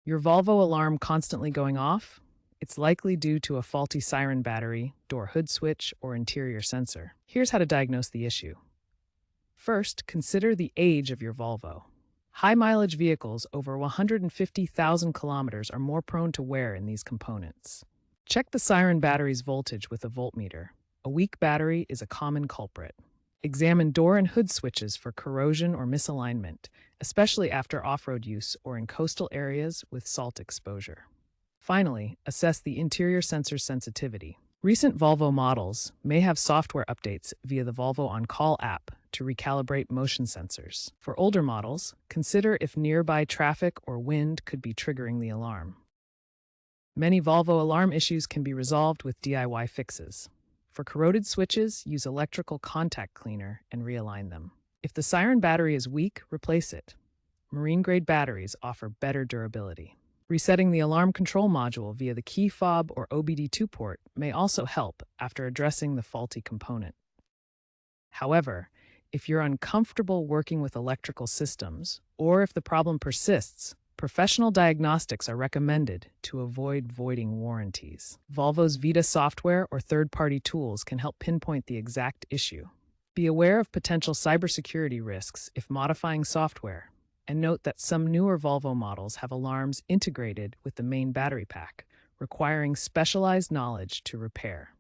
Your Volvo alarm constantly going off? It's likely due to a faulty Siren battery, door hood switch, or interior sensor. Here's how to diagnose the issue. First, consider the age of your Volvo. High-mileage vehicles over 150,000 kilometers are more prone to wear in these components. Check the Siren battery's voltage with a voltmeter. A weak battery is a common culprit. Examine door and hood switches for corrosion or misalignment, especially after off-road use or in coastal areas with salt exposure. Finally, assess the interior sensor's sensitivity. Recent Volvo models may have software updates via the Volvo On Call app to recalibrate motion sensors. For older models, consider if nearby traffic or wind could be triggering the alarm. Many Volvo alarm issues can be resolved with DIY fixes. For corroded switches, use electrical contact cleaner and realign them. If the Siren battery is weak, replace it. Marine-grade batteries offer better durability. Resetting the alarm control module via the key fob or OBD2 port may also help after addressing the faulty component. However, if you're uncomfortable working with electrical systems, or if the problem persists, professional diagnostics are recommended to avoid voiding warranties. Volvo's Vita software or third-party tools can help pinpoint the exact issue. Be aware of potential cybersecurity risks if modifying software, and note that some newer Volvo models have alarms integrated with the main battery pack, requiring specialized knowledge to repair.